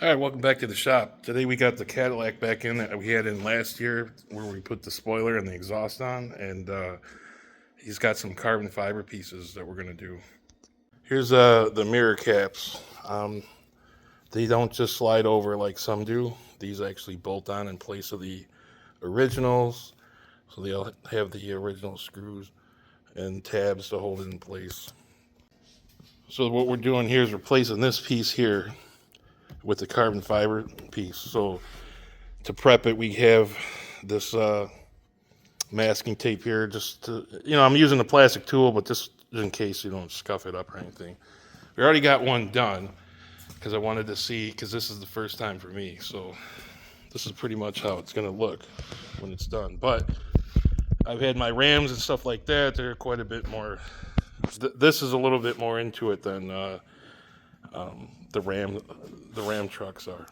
All right, welcome back to the shop. Today we got the Cadillac back in that we had in last year where we put the spoiler and the exhaust on, and he's got some carbon fiber pieces that we're going to do. Here's the mirror caps. They don't just slide over like some do. These actually bolt on in place of the originals, so they'll have the original screws and tabs to hold it in place. So what we're doing here is replacing this piece here with the carbon fiber piece. So to prep it, we have this masking tape here. Just to, I'm using a plastic tool, but just in case you don't scuff it up or anything. We already got one done because I wanted to see, because this is the first time for me. So this is pretty much how it's going to look when it's done. But I've had my Rams and stuff like that. They're quite a bit more. This is a little bit more into it than the Ram trucks are.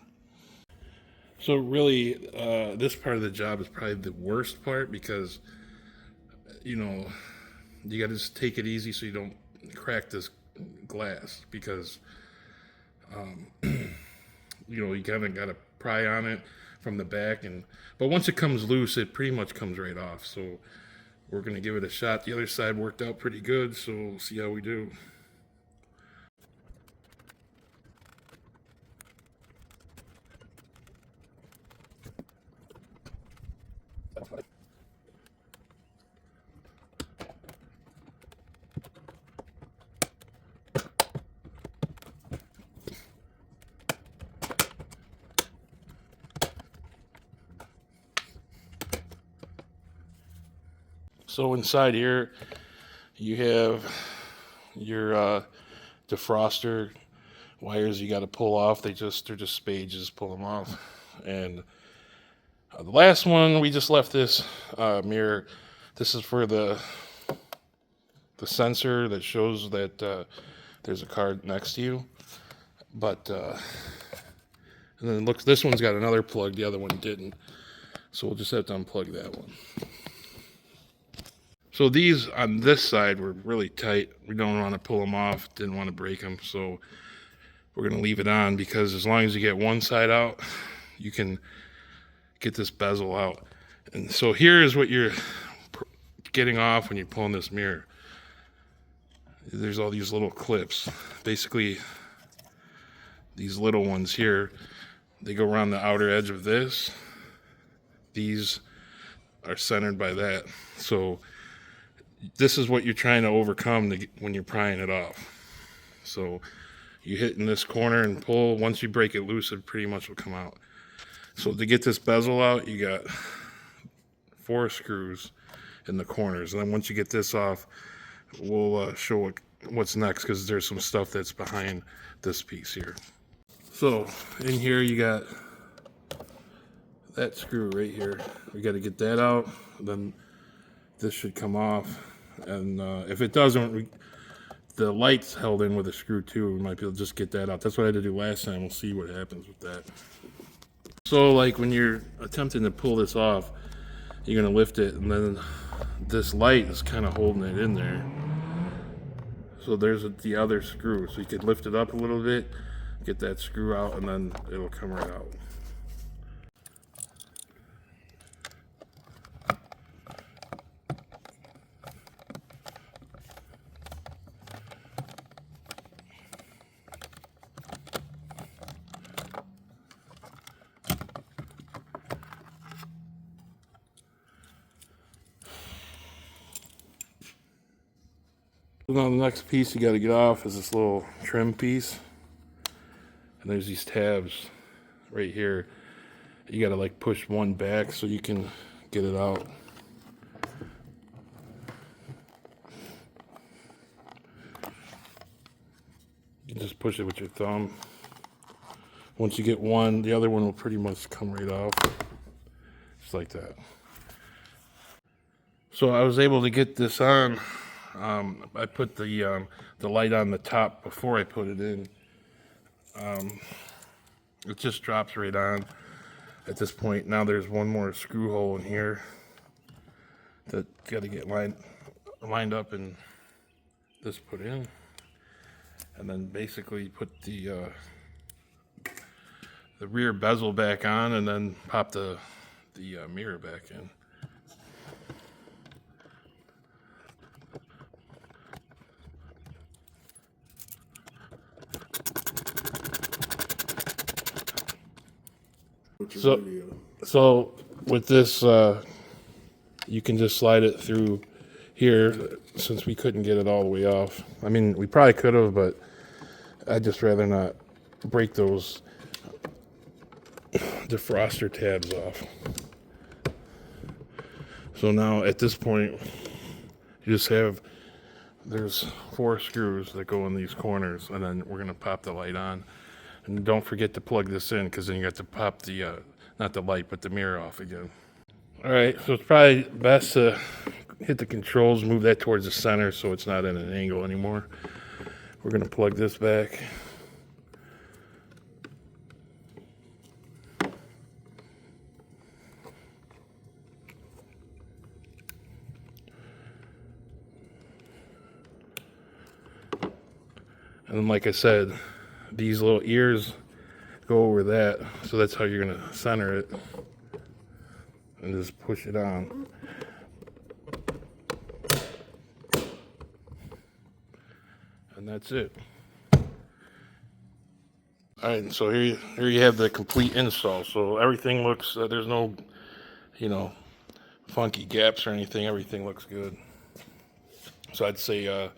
So really, this part of the job is probably the worst part because, you know, you got to just take it easy so you don't crack this glass because, you kind of got to pry on it from the back, but once it comes loose, it pretty much comes right off. So we're gonna give it a shot. The other side worked out pretty good, so we'll see how we do. So inside here, you have your defroster wires you got to pull off. They're just spades. Just pull them off. And the last one, we just left this mirror. This is for the sensor that shows that there's a car next to you. But and then look, this one's got another plug. The other one didn't. So we'll just have to unplug that one. So these on this side were really tight. We don't want to pull them off. Didn't want to break them. So we're going to leave it on because as long as you get one side out, you can get this bezel out. And so here is what you're getting off when you're pulling this mirror. There's all these little clips. Basically, these little ones here, they go around the outer edge of this. These are centered by that. So this is what you're trying to overcome when you're prying it off. So you hit in this corner and pull. Once you break it loose, it pretty much will come out. So to get this bezel out, you got 4 screws in the corners. And then once you get this off, we'll show what's next because there's some stuff that's behind this piece here. So in here you got that screw right here. We got to get that out. Then this should come off. And if it doesn't, the light's held in with a screw too. We might be able to just get that out. That's what I had to do last time. We'll see what happens with that. So like when you're attempting to pull this off, you're going to lift it and then this light is kind of holding it in there. So there's the other screw. So you could lift it up a little bit, get that screw out, and then it'll come right out. Now the next piece you got to get off is this little trim piece, and there's these tabs right here. You got to like push one back so you can get it out. You just push it with your thumb. Once you get one, the other one will pretty much come right off, just like that. So I was able to get this on. I put the light on the top before I put it in. It just drops right on at this point. Now there's one more screw hole in here that got to get lined up and this put in. And then basically put the the rear bezel back on, and then pop the mirror back in. So with this, you can just slide it through here, since we couldn't get it all the way off. I mean, we probably could have, but I'd just rather not break those defroster tabs off. So now at this point, you just have, there's 4 screws that go in these corners, and then we're gonna pop the light on. And don't forget to plug this in, because then you got to pop the, not the light, but the mirror off again. All right, so it's probably best to hit the controls, move that towards the center so it's not at an angle anymore. We're gonna plug this back. And then, like I said, these little ears go over that, so that's how you're gonna center it, and just push it on. And that's it. All right, so here you have the complete install. So everything looks, there's no, funky gaps or anything. Everything looks good. So I'd say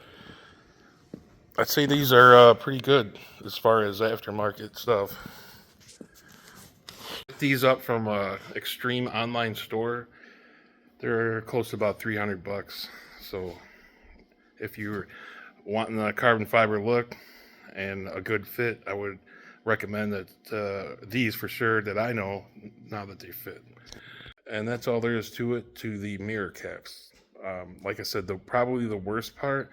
these are pretty good as far as aftermarket stuff. Picked these up from Extreme online store. They're close to about $300. So if you're wanting a carbon fiber look and a good fit, I would recommend that these for sure, that I know now that they fit. And that's all there is to it, to the mirror caps. Like I said, probably the worst part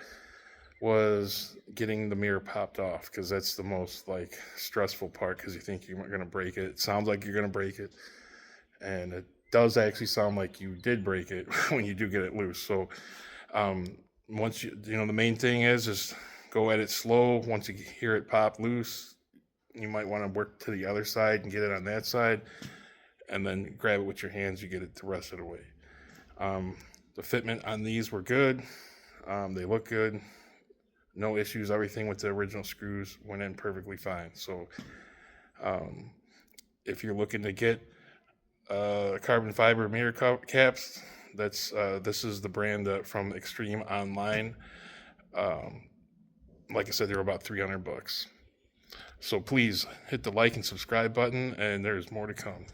was getting the mirror popped off, because that's the most stressful part, because you think you're going to break it. It sounds like you're going to break it, and it does actually sound like you did break it when you do get it loose. So once the main thing is just go at it slow. Once you hear it pop loose, you might want to work to the other side and get it on that side, and then grab it with your hands. You get it the rest of the way. The fitment on these were good. They look good. No issues. Everything with the original screws went in perfectly fine. So if you're looking to get carbon fiber mirror caps, this is the brand from Extreme Online. Like I said, they were about $300. So please hit the like and subscribe button, and there's more to come.